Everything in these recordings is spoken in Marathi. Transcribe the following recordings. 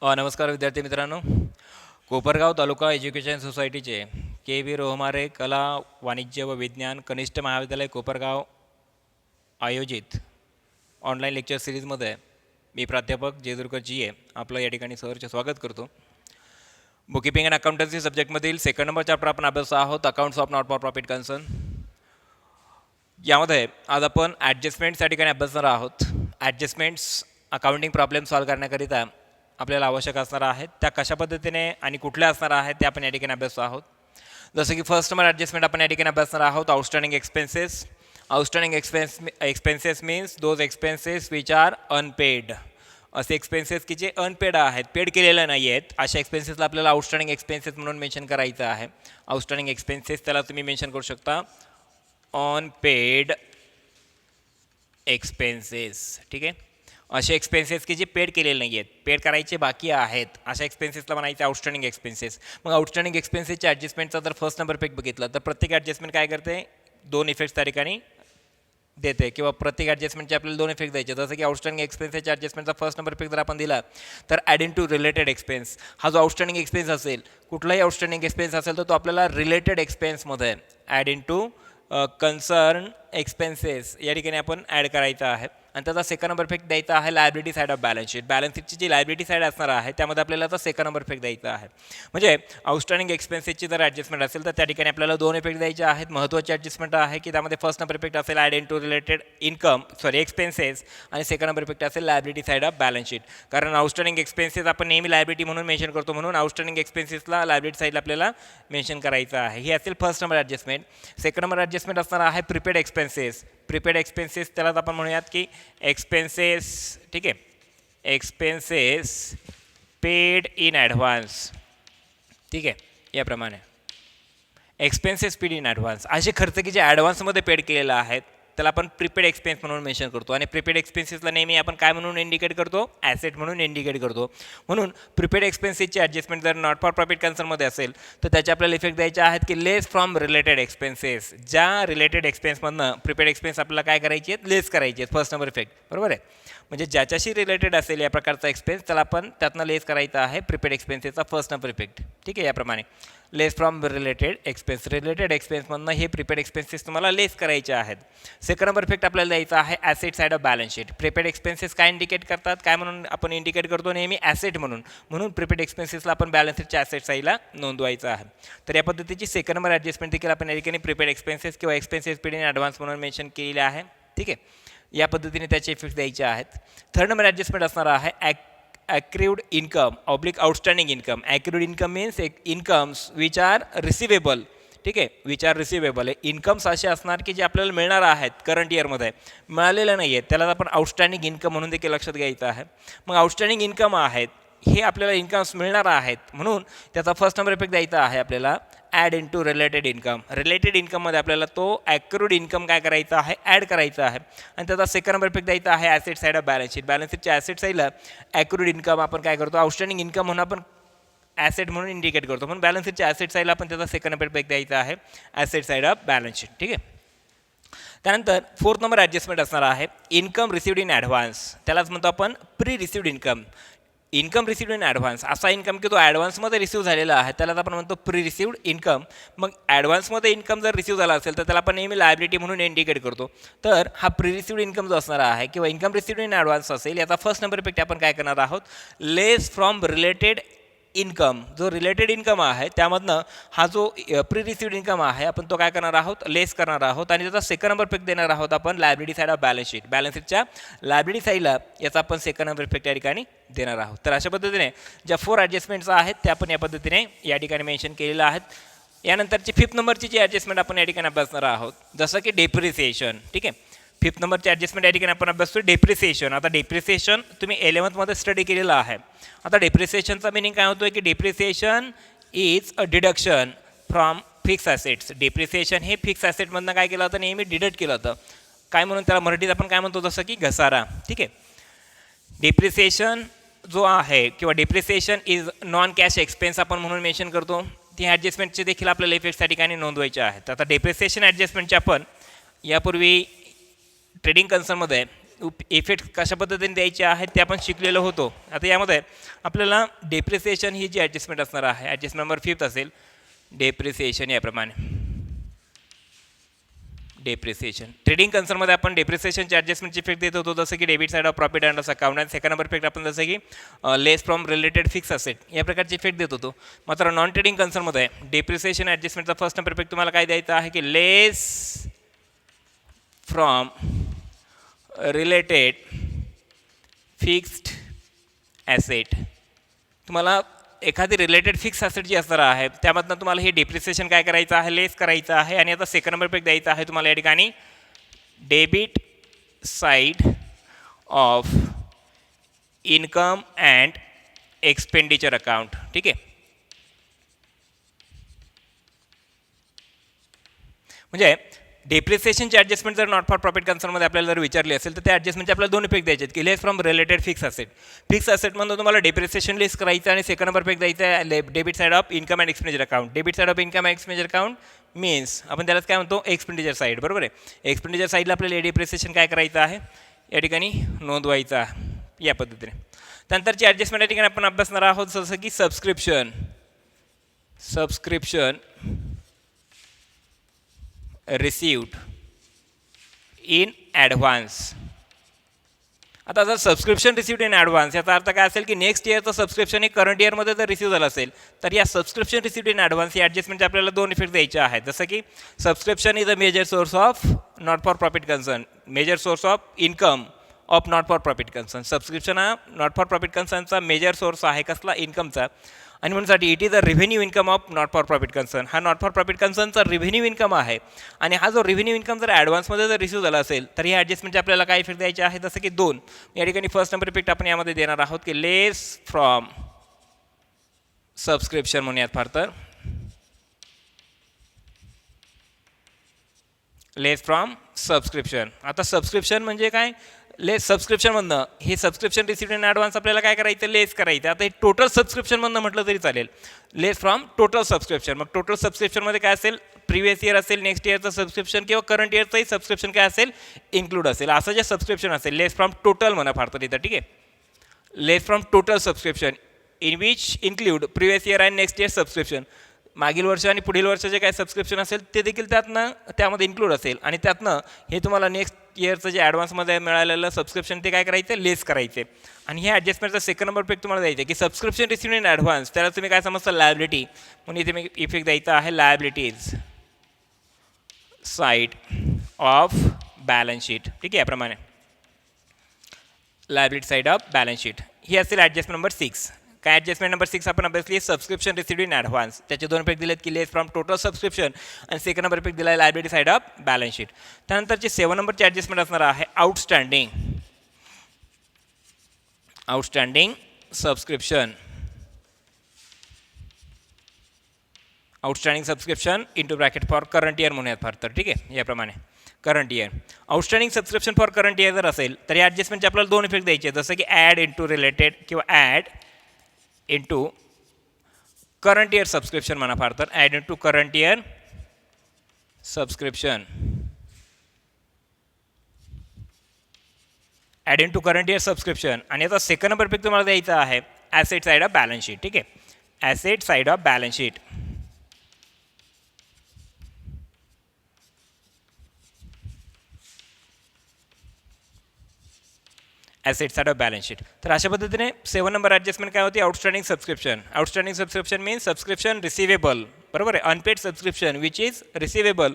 नमस्कार विद्यार्थी मित्रांनो. कोपरगाव तालुका एज्युकेशन सोसायटीचे के. रोहमारे कला वाणिज्य व विज्ञान कनिष्ठ महाविद्यालय कोपरगाव आयोजित ऑनलाईन लेक्चर सिरीजमध्ये मी प्राध्यापक जयदुर्ग जी आपलं या ठिकाणी सहर्ष स्वागत करतो. बुककीपिंग अँड अकाउंटन्सी सब्जेक्टमधील सेकंड नंबर चॅप्टर आपण अभ्यास आहोत, accounts of not for profit concern. यामध्ये आज आपण ॲडजस्टमेंट्स या ठिकाणी अभ्यासणार आहोत. ॲडजस्टमेंट्स अकाउंटिंग प्रॉब्लेम सॉल्व्ह करण्याकरिता आपल्याला आवश्यक असणार आहेत, त्या कशा पद्धतीने आणि कुठल्या असणार आहेत ते आपण या ठिकाणी अभ्यासतो आहोत. जसं की फर्स्ट नंबर ॲडजस्टमेंट आपण या ठिकाणी अभ्यासणार आहोत. Outstanding expenses. Outstanding expenses means those expenses which are unpaid. असे एक्सपेन्सेस की जे अनपेड आहेत, पेड केलेले नाही आहेत, अशा एक्सपेन्सेसला आपल्याला आउटस्टँडिंग एक्सपेन्सेस म्हणून मेन्शन करायचं आहे. आउटस्टँडिंग एक्सपेन्सेस त्याला तुम्ही मेन्शन करू शकता अनपेड एक्सपेन्सेस. ठीक आहे, असे एक्सपेन्सेस की जे पेड केलेले नाही आहेत, पेड करायचे बाकी आहेत, अशा एक्सपेन्सेसला म्हणायचे आउटस्टँडिंग एक्सपेन्सेस. मग आउटस्टँडिंग एक्सपेन्सेसच्या ॲडजस्टमेंटचा जर फर्स्ट नंबर इफेक्ट बघितला तर प्रत्येक ॲडजस्टमेंट काय करते, दोन इफेक्ट्स त्या ठिकाणी देते, किंवा प्रत्येक ॲडजस्टमेंटचे आपल्याला दोन इफेक्ट द्यायचे. जसं की आउटस्टँडिंग एक्सपेन्सेसच्या ॲडजस्टमेंटचा फर्स्ट नंबर इफेक्ट जर आपण दिला तर ॲडिंग टू रिलेटेड एक्सपेन्स. हा जो आउटस्टँडिंग एक्सपेन्स असेल, कुठलाही आउटस्टँडिंग एक्सपेन्स असेल तर तो आपल्याला रिलेटेड एक्सपेन्समध्ये ॲडिंग टू कन्सर्न एक्सपेन्सेस या ठिकाणी आपण ॲड करायचा आहे. आणि त्याचा सेकंड नंबर इफेक्ट द्यायचा आहे liability side of balance sheet. Balance शीटची जी लायबिलिटी साईड असणार आहे त्यामध्ये आपल्याला आता सेकंड नंबर इफेक्ट द्यायचा आहे. म्हणजे आउटस्टँडिंग एक्सपेन्सेसची जर ॲडजस्टमेंट असेल तर त्या ठिकाणी आपल्याला दोन इफेक्ट द्यायचे आहेत. महत्त्वाची ॲडजस्टमेंट आहे की त्यामध्ये फर्स्ट नंबर इफेक्ट असेल add in to related expenses, आणि सेकंड नंबर इफेक्ट असेल liability side of balance sheet. कारण आउटस्टँडिंग एक्सपेन्सेस आपण नेहमी लायबिलिटी म्हणून मेन्शन करतो, म्हणून आउटस्टँडिंग एक्सपेन्सेसला लायबिलिटी साईडला आपल्याला मेन्शन करायचं आहे. ही असेल first number adjustment. Second number adjustment असणार आहे प्रिपेड एक्सपेन्सेस. प्रिपेड एक्सपेन्सेस त्यालाच आपण म्हणूयात की एक्सपेन्सेस. ठीक आहे, एक्सपेन्सेस पेड इन ॲडव्हान्स. ठीक आहे, याप्रमाणे एक्सपेन्सेस पेड इन ॲडव्हान्स, असे खर्च की जे ॲडव्हान्समध्ये पेड केलेले आहेत त्याला आपण प्रिपेड एक्सपेन्स म्हणून मेन्शन करतो. आणि प्रिपेड एक्सपेन्सेसला नेहमी आपण काय म्हणून इंडिकेट करतो, ॲसेट म्हणून इंडिकेट करतो. म्हणून प्रिपेड एक्सपेन्सेसची ॲडजस्टमेंट जर नॉट फॉर प्रॉफिट कन्सर्नमध्ये असेल तर त्याचे आपल्याला इफेक्ट द्यायचे आहेत की लेस फ्रॉम रिलेटेड एक्सपेन्सेस. ज्या रिलेटेड एक्सपेन्समधनं प्रिपेड एक्सपेन्स आपल्याला काय करायचे आहेत, लेस करायचे आहेत. फर्स्ट नंबर इफेक्ट बरोबर आहे. म्हणजे ज्याच्याशी रिलेटेड असेल या प्रकारचा एक्सपेन्स त्याला आपण त्यातनं लेस करायचा आहे प्रिपेड एक्सपेन्सेसचा फर्स्ट नंबर इफेक्ट. ठीक आहे, याप्रमाणे लेस फ्रॉम रिलेटेड एक्सपेन्स. रिलेटेड एक्सपेन्समधनं हे प्रिपेड एक्सपेन्सेस तुम्हाला लेस करायचे आहेत. सेकंड नंबर इफेक्ट आपल्याला द्यायचा आहे asset side of balance sheet. Prepaid expenses काय इंडिकेट करतात, काय म्हणून आपण इंडिकेट करतो, नेहमी ॲसेट म्हणून. म्हणून प्रिपेड एक्सपेन्सेसला आपण बॅलन्स शीटच्या ॲसेट साईडला नोंदवायचं आहे. तर या पद्धतीची सेकंड नंबर ॲडजस्टमेंट देखील आपण या ठिकाणी प्रिपेड एक्सपेन्सेस किंवा एक्सपेन्सेस पेड इन ॲडव्हान्स म्हणून मेन्शन केलेले आहे. ठीक आहे, या पद्धतीने त्याचे इफेक्ट द्यायचे आहेत. थर्ड नंबर ॲडजस्टमेंट असणार आहे accrued income oblique outstanding income. accrued income means incomes which are receivable. ठीक आहे, विच आर रिसिवेबल. इन्कम्स असे असणार की जे आपल्याला मिळणार आहेत करंट इयरमध्ये, मिळालेले नाही आहेत, त्याला आपण आउटस्टँडिंग इन्कम म्हणून देखील लक्षात घ्यायचं आहे. मग आउटस्टँडिंग इन्कम आहेत, हे आपल्याला इन्कम्स मिळणार आहेत, म्हणून त्याचा फर्स्ट नंबर इफेक्ट द्यायचा आहे आपल्याला add in to related income. Related इन्कममध्ये आपल्याला तो ॲक्रूड इन्कम काय करायचा आहे, ॲड करायचा आहे. आणि त्याचा सेकंड नंबर इफेक्ट द्यायचा आहे asset side of balance sheet. Balance शीटच्या ॲसेट साईडला ॲक्रूड इन्कम आपण काय करतो, आउटस्टँडिंग इन्कम म्हणून आपण ॲसेट म्हणून इंडिकेट करतो. म्हणून बॅलन्स शीटच्या ॲसेट साईडला आपण त्याचा सेकंड नंबर इफेक्ट द्यायचा आहे asset side of balance sheet. ठीक आहे, त्यानंतर फोर्थ नंबर ॲडजस्टमेंट असणार आहे इन्कम रिसिव्ड इन ॲडव्हान्स. त्यालाच म्हणतो आपण pre received income. Income received in advance, असा इन्कम की तो ॲडव्हान्समध्ये रिसिव्ह झालेला आहे त्यालाच आपण म्हणतो प्री रिसिव्ड इन्कम. मग ॲडव्हान्समध्ये इन्कम जर रिसिव्ह झाला असेल तर त्याला आपण नेहमी लायबिलिटी म्हणून इंडिकेट करतो. तर हा प्री रिसिव्ड इन्कम जो असणार आहे किंवा इन्कम रिसिव्ड इन ॲडव्हान्स असेल, याचा फर्स्ट नंबर इफेक्ट आपण काय करणार आहोत, लेस फ्रॉम रिलेटेड इन्कम. जो रिलेटेड इन्कम आहे त्यामधनं हा जो प्री रिसिव्ड इन्कम आहे आपण तो काय करणार आहोत, लेस करणार आहोत. आणि त्याचा सेकंड नंबर इफेक्ट देणार आहोत आपण liability side of balance sheet. Balance शीटच्या लायबिलिटी साईडला याचा आपण सेकंड नंबर इफेक्ट या ठिकाणी देणार आहोत. तर अशा पद्धतीने ज्या फोर ॲडजस्टमेंट्स आहेत त्या आपण या पद्धतीने या ठिकाणी मेन्शन केलेल्या आहेत. यानंतरची फिफ्थ नंबरची जी ॲडजस्टमेंट आपण या ठिकाणी अभ्यासणार आहोत, जसं की डेप्रिसिएशन. ठीक आहे, फिफ्थ नंबरची ॲडजस्टमेंट या ठिकाणी आपण अभ्यासतो डेप्रिसिएशन. आता डेप्रिसिएशन तुम्ही 11th स्टडी केलेलं आहे. आता डेप्रिसिएशनचा मिनिंग काय होतो की depreciation is a deduction from fix assets. Depreciation हे फिक्स ॲसेटमधनं काय केलं होतं, नेहमी डिडक्ट केलं होतं. काय म्हणून त्याला मराठीत आपण काय म्हणतो, जसं की घसारा. ठीक आहे, डेप्रिसिएशन जो आहे किंवा depreciation is non cash expense आपण म्हणून मेन्शन करतो. ती ॲडजस्टमेंटचे देखील आपल्याला इफेक्ट्स त्या ठिकाणी नोंदवायचे आहेत. आता डेप्रिसिएशन ॲडजस्टमेंटचे आपण यापूर्वी ट्रेडिंग कन्सर्नमध्ये इफेक्ट कशा पद्धतीने द्यायचे आहेत ते आपण शिकलेलो होतो. आता यामध्ये आपल्याला डेप्रिसिएशन ही जी ॲडजस्टमेंट असणार आहे, ॲडजस्टमेंट नंबर 5 असेल डेप्रिसिएशन याप्रमाणे. डेप्रिसिएशन ट्रेडिंग कन्सर्नमध्ये आपण डेप्रिसिएशनचे ॲडजस्टमेंटची इफेक्ट देत होतो, जसं की debit side of profit and loss account. आणि सेकंड नंबर इफेक्ट आपण जसं की less from related fix asset या प्रकारचे इफेक्ट देत होतो. मात्र नॉन ट्रेडिंग कन्सर्नमध्ये डेप्रिसिएशन ॲडजस्टमेंटचा फर्स्ट नंबर इफेक्ट तुम्हाला काय द्यायचा आहे की less from related fixed asset. तुम्हाला एखादी रिलेटेड फिक्स ॲसेट जी असणार आहे त्यामधनं तुम्हाला हे डेप्रिसिएशन काय करायचं आहे, लेस करायचं आहे. आणि आता सेकंड नंबर इफेक्ट द्यायचा आहे तुम्हाला या ठिकाणी debit side of income and expenditure account. ठीक आहे, म्हणजे डेप्रिसिएशनचे ॲडजस्टमेंट जर नॉट फॉर प्रॉफिट कन्सर्नमध्ये आपल्याला जर विचारली असेल तर त्या ॲडजस्टमेंटचे आपल्याला दोन इफेक्ट द्यायचे आहेत की less from related fix asset. Fix असेटमधून तुम्हाला डेप्रिसिएशन लेस करायचं आणि सेकंड नंबर इफेक्ट द्यायचा आहे debit side of income and expenditure account. Debit side of income and expenditure account means आपण त्यालाच काय म्हणतो एक्सपेंडिचर साईड. बरोबर आहे, एक्सपेंडिचर साईडला आपल्याला डेप्रिसिएशन काय करायचं आहे या ठिकाणी नोंदवायचं आहे या पद्धतीने. त्यानंतरची ॲडजस्टमेंट या ठिकाणी आपण अभ्यासणार आहोत जसं की सबस्क्रिप्शन रिसिव्ड इन ॲडव्हान्स. आता जर सबस्क्रिप्शन रिसिव्ड इन ॲडव्हान्स याचा अर्थ काय असेल की नेक्स्ट इयरचं सबस्क्रिप्शन हे करंट इयरमध्ये जर रिसिव्ह झालं असेल तर या सबस्क्रिप्शन रिसिव्ड इन ॲडव्हान्स या ॲडजस्टमेंटचे आपल्याला दोन इफेक्ट द्यायचे आहेत. जसं की subscription is a major source of not for profit concern, major source of income of not for profit concern. Subscription हा नॉट फॉर प्रॉफिट कन्सर्नचा मेजर सोर्स आहे कसला, इन्कमचा. आणि म्हणूनसाठी it is a revenue income of not for profit concern. हा नॉट फॉर प्रॉफिट कन्सर्नचा रेव्हेन्यू इन्कम आहे. आणि हा जो रेव्हेन्यू इन्कम जर ॲडव्हान्समध्ये जर रिसिव्ह झाला असेल तर या ॲडजस्टमेंटचे आपल्याला काय इफेक्ट द्यायचे आहे, जसं की दोन. या ठिकाणी फर्स्ट नंबर इफेक्ट आपण यामध्ये देणार आहोत की लेस फ्रॉम सबस्क्रिप्शन म्हणूयात फार तर लेस फ्रॉम सबस्क्रिप्शन. आता सबस्क्रिप्शन म्हणजे काय, लेस सबस्क्रिप्शनमधनं हे सबस्क्रिप्शन रिसिव्ड इन ॲडव्हान्स आपल्याला काय करायचं, लेस करायचं. आता हे टोटल सबस्क्रिप्शनमधनं म्हटलं तरी चालेल, लेस फ्रॉम टोटल सबस्क्रिप्शन. मग टोटल सबस्क्रिप्शनमध्ये काय असेल, प्रिव्हियस इयर असेल, नेक्स्ट इयरचं सबस्क्रिप्शन किंवा करंट इयरचंही सबस्क्रिप्शन काय असेल, इन्क्लूड असेल. असं जे सबस्क्रिप्शन असेल लेस फ्रॉम टोटल म्हणा फार तर इथं. ठीक आहे, less from total subscription in which include previous year and next year subscription. मागील वर्ष आणि पुढील वर्षाचे काय सबस्क्रिप्शन असेल ते देखील त्यामध्ये इन्क्लूड असेल. आणि त्यातनं हे तुम्हाला नेक्स्ट इयरचं जे ॲडव्हान्समध्ये मिळालेलं सबस्क्रिप्शन ते काय करायचं, लेस करायचे. आणि हे ॲडजस्टमेंटचा सेकंड नंबर इफेक्ट तुम्हाला द्यायचा की सबस्क्रिप्शन रिसिव्ड इन ॲडव्हान्स, त्याला तुम्ही काय समजता, लायबिलिटी. म्हणून इथे मी इफेक्ट द्यायचा आहे liabilities side of balance sheet. ठीक आहे, याप्रमाणे liability side of balance sheet ही असेल ॲडजस्टमेंट नंबर 6. काय ॲडजस्टमेंट नंबर 6 आपण अभ्यासली, सबस्क्रिप्शन रिसिव्ड इन ॲडव्हान्स. त्याचे दोन इफेक्ट दिलेत की लेस फ्रॉम टोटल सबस्क्रिप्शन आणि सेकंड नंबर इफेक्ट दिला आहे liability side of balance sheet. त्यानंतरची 7 नंबरची ॲडजस्टमेंट असणार आहे outstanding subscription. Outstanding subscription into bracket for current year म्हणूयात फार तर. ठीक आहे, याप्रमाणे current year. Outstanding subscription for current year जर असेल तर या ॲडजस्टमेंटचे आपल्याला दोन इफेक्ट द्यायचे, जसं की ॲड इंटू रिलेटेड किंवा add into current year subscription म्हणा फार तर. Add into current year subscription, add into current year subscription. आणि आता सेकंड नंबर इफेक्ट तुम्हाला द्यायचा आहे asset side of balance sheet. ठीक आहे, asset side of balance sheet. Asset side of balance sheet. तर अशा पद्धतीने 7 नंबर ॲडजस्टमेंट काय होती, outstanding subscription. Outstanding subscription means subscription receivable. बरोबर आहे, unpaid subscription which is receivable.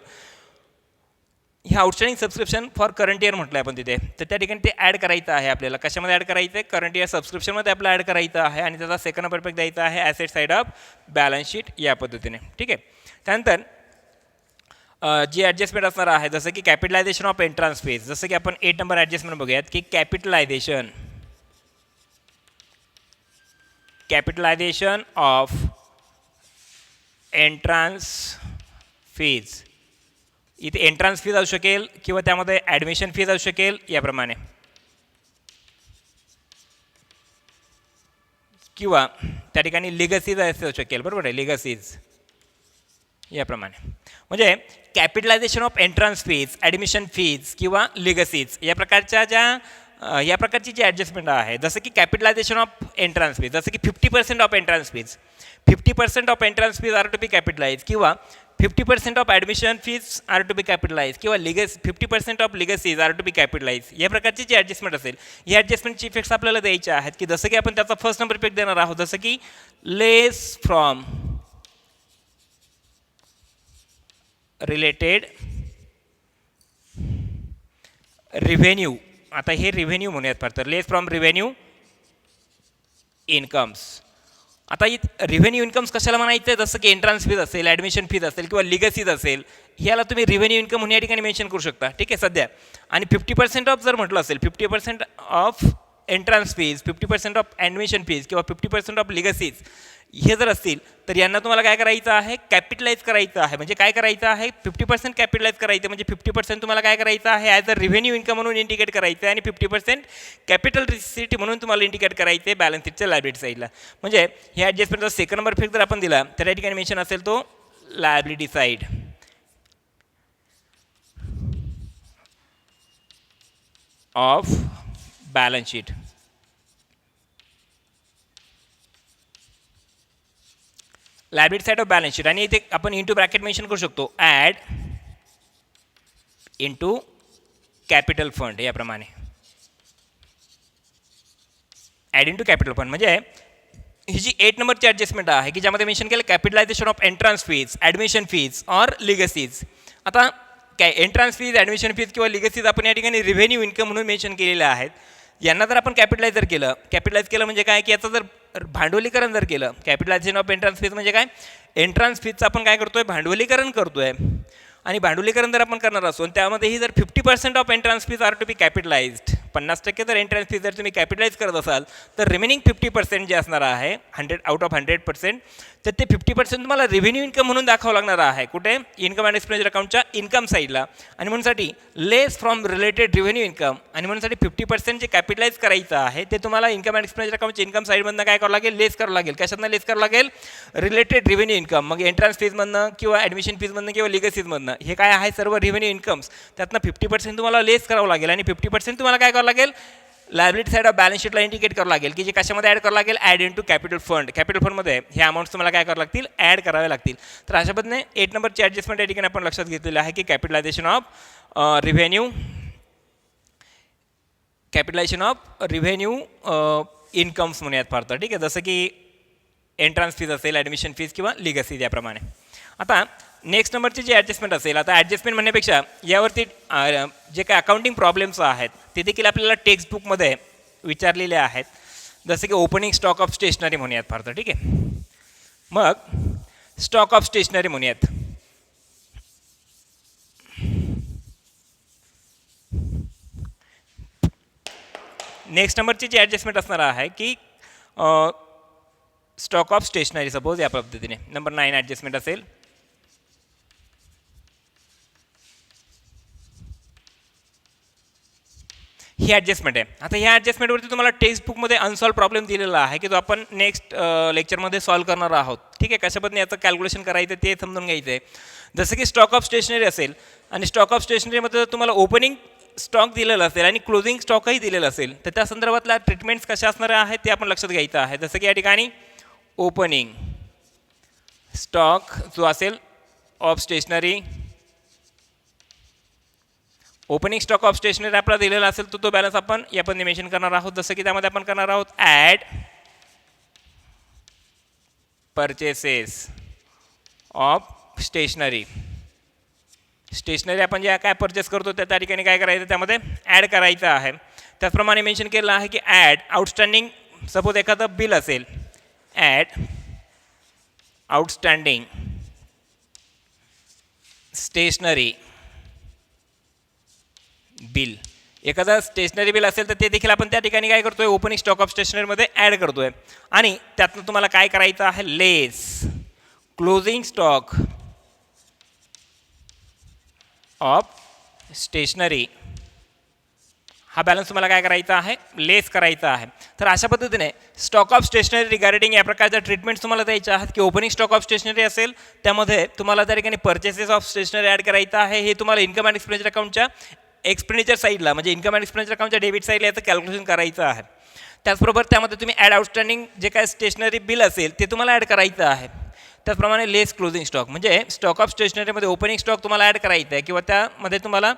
हे outstanding subscription for current year म्हटलं आपण तिथे. तर त्या ठिकाणी ते ॲड करायचं आहे आपल्याला. कशामध्ये ॲड करायचं आहे, करंट इयर सबस्क्रिप्शनमध्ये आपल्याला ॲड करायचं आहे. आणि त्याचा सेकंड नंबर इफेक्ट द्यायचा आहे asset side of balance sheet या पद्धतीने. ठीक आहे, त्यानंतर जी ॲडजस्टमेंट असणार आहे जसं की कॅपिटलायझेशन ऑफ एंट्रान्स फीज. जसं की आपण 8 नंबर ॲडजस्टमेंट बघूयात की कॅपिटलायझेशन ऑफ एंट्रान्स फीज. इथे एंट्रान्स फीज असू शकेल किंवा त्यामध्ये ॲडमिशन फीज असू शकेल याप्रमाणे, किंवा त्या ठिकाणी लिगसीज असू शकेल. बरोबर आहे, लिगसीज याप्रमाणे. म्हणजे capitalisation of entrance fees, admission fees किंवा लिगसीज या प्रकारच्या या प्रकारची जी ॲडजस्टमेंट आहे, जसं की कॅपिटलायझेशन ऑफ एंट्रन्स फीज, जसं की 50% of entrance fees, 50% of entrance fees are to be capitalise, किंवा 50% of admission fees are to be capitalise, किंवा 50% of legacies are to be capitalise. या प्रकारची जी ॲडजस्टमेंट असेल, या ॲडजस्टमेंटची इफेक्ट्स आपल्याला द्यायचे आहेत, की जसं की आपण त्याचा फर्स्ट नंबर इफेक्ट देणार आहोत, जसं की लेस फ्रॉम रिलेटेड रिव्हेन्यू. आता हे रिव्हेन्यू म्हणूयात फार तर, लेस फ्रॉम रिव्हेन्यू इन्कम्स. आता रिव्हेन्यू इन्कम्स कशाला म्हणायचं, जसं की एंट्रन्स फीज असेल, ॲडमिशन फीज असेल किंवा लिगसीज असेल, ह्याला तुम्ही रिव्हेन्यू इन्कम म्हणून या ठिकाणी मेन्शन करू शकता. ठीक आहे सध्या. आणि 50% ऑफ जर म्हटलं असेल, 50% of entrance fees, 50% of admission fees किंवा 50% ऑफ लिगसीज हे जर असतील, तर यांना तुम्हाला काय करायचं आहे, कॅपिटलाइज करायचं आहे. म्हणजे काय करायचं आहे, 50% कॅपिटलाइज करायचं, म्हणजे 50% तुम्हाला काय करायचं आहे, ॲज अ रिव्हेन्यू इन्कम म्हणून इंडिकेट करायचं आहे, आणि 50% कॅपिटल रिसिट म्हणून तुम्हाला इंडिकेट करायचं आहे बॅलन्स शीटच्या लायबिलिटी साईडला. म्हणजे ह्या ॲडजस्टमेंटचा सेकंड नंबर इफेक्ट जर आपण दिला, तर या ठिकाणी मेन्शन असेल तो liability side of balance sheet. Liability side of balance sheet. आणि इथे आपण इंटू ब्रॅकेट मेन्शन करू शकतो, ॲड इंटू कॅपिटल फंड. याप्रमाणे ॲड इंटू कॅपिटल फंड. म्हणजे ही जी 8 नंबरची ॲडजस्टमेंट आहे, की ज्यामध्ये मेन्शन केलं capitalisation of entrance fees, admission fees or legacies. आता काय एंट्रन्स फीज, ॲडमिशन फीज किंवा लिगसीज आपण या ठिकाणी रिव्हेन्यू इन्कम म्हणून मेन्शन केलेले आहेत. यांना जर आपण कॅपिटलाइज केलं म्हणजे काय, की याचं जर भांडवलीकरण जर केलं, कॅपिटलायझेशन ऑफ एंट्रन्स फीज म्हणजे काय, एंट्रन्स फीजचं आपण काय करतोय, भांडवलीकरण करतोय. आणि भांडवलीकरण जर आपण करणार असो, त्यामध्येही जर 50% of entrance fees are to be capitalised, 50% जर एंट्रन्स फीज जर तुम्ही कॅपिटलाइज करत असाल, तर रिमेनिंग 50% जे असणार आहे 100 आउट ऑफ 100%, तर ते 50% तुम्हाला रेव्हेन्यू इन्कम म्हणून दाखवावं लागणार आहे. कुठे, इन्कम अँड एक्सपेंडिचर अकाउंटच्या इन्कम साईडला. आणि म्हणूनसाठी लेस फ्रॉम रिलेटेड रेव्हेन्यू इन्कम, आणि म्हणूनसाठी 50% जे कॅपिटलाइज करायचं आहे ते तुम्हाला इन्कम अँड एक्सपेंडिचर अकाउंटच्या इन्कम साईडमधनं काय करावं लागेल, लेस करावं लागेल. कशातनं लेस करावं लागेल, रिलेटेड रेव्हेन्यू इन्कम. मग एंट्रन्स फीजमधनं किंवा ॲडमिशन फीजमधनं किंवा लिगसीजमधनं, हे काय आहे सर्व रेव्हेन्यू इन्कम्स, त्यातनं 50% तुम्हाला लेस करावं लागेल. आणि 50% तुम्हाला काय करावं लागेल, लायबिलिटी साईड ऑफ बॅलन्स शीटला इंडिकेट करावं लागेल, की जे कशामध्ये ॲड करावं लागेल, add in to capital fund. Capital फंडमध्ये हे अमाऊंट्स तुम्हाला काय करावं लागतील, ॲड करावे लागतील. तर अशा पद्धतीने 8 नंबरची ॲडजस्टमेंट या ठिकाणी आपण लक्षात घेतलेलं आहे, की कॅपिटलायझेशन ऑफ रिव्हेन्यू इन्कम्स म्हणूयात फार तर. ठीक आहे, जसं की एंट्रन्स फीज असेल, ॲडमिशन फीज किंवा लिगसीज याप्रमाणे. आता नेक्स्ट नंबरची जी ॲडजस्टमेंट असेल, आता ॲडजस्टमेंट म्हणण्यापेक्षा यावरती जे काही अकाउंटिंग प्रॉब्लेम्स आहेत ते देखील आपल्याला टेक्स्टबुकमध्ये विचारलेले आहेत. जसं की ओपनिंग स्टॉक ऑफ स्टेशनरी म्हणूयात फार तर. ठीक आहे, मग स्टॉक ऑफ स्टेशनरी म्हणूयात. नेक्स्ट नंबरची जी ॲडजस्टमेंट असणार आहे, की स्टॉक ऑफ स्टेशनरी. सपोज या पद्धतीने नंबर 9 ॲडजस्टमेंट असेल. ही ॲडजस्टमेंट आहे. आता ह्या ॲडजस्टमेंटवरती तुम्हाला टेक्स्टबुकमध्ये अनसॉल्व प्रॉब्लेम दिलेला आहे, की तो आपण नेक्स्ट लेक्चरमध्ये सॉल्व करणार आहोत. ठीक आहे, कशा पद्धतीने याचं कॅल्क्युलेशन करायचं ते समजून घ्यायचं आहे. जसं की स्टॉक ऑफ स्टेशनरी असेल, आणि स्टॉक ऑफ स्टेशनरीमध्ये तुम्हाला ओपनिंग स्टॉक दिलेला असेल आणि क्लोजिंग स्टॉकही दिलेला असेल, तर त्या संदर्भातल्या ट्रीटमेंट्स कशा असणार आहेत ते आपण लक्षात घ्यायचं आहे. जसं की या ठिकाणी ओपनिंग स्टॉक जो असेल of stationery, opening stock of stationery आपला दिलेला असेल तर तो बॅलन्स आपण या पण मेन्शन करणार आहोत. जसं की त्यामध्ये आपण करणार आहोत add purchases of stationery. Stationery आपण जे काय परचेस करतो त्या ठिकाणी काय करायचं, त्यामध्ये ॲड करायचं आहे. त्याचप्रमाणे मेन्शन केलं आहे की ॲड आउटस्टँडिंग. सपोज एखादं बिल असेल, ॲड आउटस्टँडिंग स्टेशनरी बिल. एखादं स्टेशनरी बिल असेल तर ते देखील आपण त्या ठिकाणी काय करतोय, ओपनिंग स्टॉक ऑफ स्टेशनरीमध्ये ॲड करतोय. आणि त्यातनं तुम्हाला काय करायचं आहे, लेस क्लोजिंग स्टॉक ऑफ स्टेशनरी हा बॅलन्स तुम्हाला काय करायचा आहे, लेस करायचा आहे. तर अशा पद्धतीने स्टॉक ऑफ स्टेशनरी रिगार्डिंग या प्रकारच्या ट्रीटमेंट्स तुम्हाला द्यायच्या आहेत की ओपनिंग स्टॉक ऑफ स्टेशनरी असेल त्यामध्ये तुम्हाला त्या ठिकाणी पर्चेसेस ऑफ स्टेशनरी ॲड करायचं आहे. हे तुम्हाला इन्कम अँड एक्सपेंडिचर अकाउंटच्या एक्सपेंडिचर साईडला म्हणजे इन्कम अँड एक्सपेंडिचर अकाउंटच्या डेबिट साईडला याचं कॅल्क्युलेशन करायचं आहे. त्याचबरोबर त्यामध्ये तुम्ही ॲड आउटस्टँडिंग जे काय स्टेशनरी बिल असेल ते तुम्हाला ॲड करायचं आहे. त्याचप्रमाणे लेस क्लोजिंग स्टॉक म्हणजे स्टॉक ऑफ स्टेशनरीमध्ये ओपनिंग स्टॉक तुम्हाला ॲड करायचं आहे किंवा त्यामध्ये तुम्हाला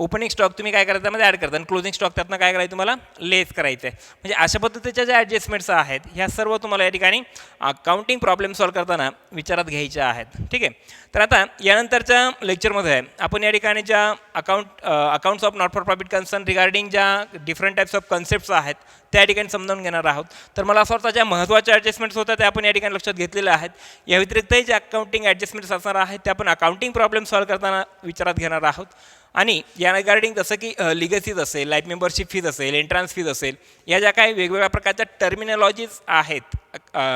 ओपनिंग स्टॉक तुम्ही काय करायचं त्यामध्ये ॲड करता आणि क्लोजिंग स्टॉक त्यातनं काय करायचं तुम्हाला लेस करायचं आहे. म्हणजे अशा पद्धतीच्या ज्या ॲडजस्टमेंट्स आहेत ह्या सर्व तुम्हाला या ठिकाणी अकाउंटिंग प्रॉब्लेम सॉल्व करताना विचारात घ्यायच्या आहेत. ठीक आहे. तर आता यानंतरच्या लेक्चरमध्ये आपण या ठिकाणी ज्या accounts of not for profit concern regarding ज्या डिफरंट टाईप्स ऑफ कन्सेप्ट्स आहेत त्या ठिकाणी समजावून घेणार आहोत. तर मला असं वाटतं ज्या महत्त्वाच्या ॲडजस्टमेंट्स होत्या त्या आपण या ठिकाणी लक्षात घेतलेल्या आहेत. या व्यतिरिक्तही जे अकाउंटिंग ॲडजस्टमेंट्स असणार आहेत त्या आपण अकाउंटिंग प्रॉब्लेम सॉल्व करताना विचारात घेणार आहोत. आणि या रिगार्डिंग जसं की लिगसीज असेल, लाईफ मेंबरशिप फीज असेल, एंट्रान्स फीज असेल, या ज्या काही वेगवेगळ्या प्रकारच्या टर्मिनॉलॉजीज आहेत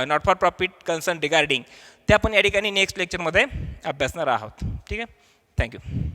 not for profit concern regarding त्या आपण या ठिकाणी नेक्स्ट लेक्चरमध्ये अभ्यासणार आहोत. ठीक आहे. थँक्यू.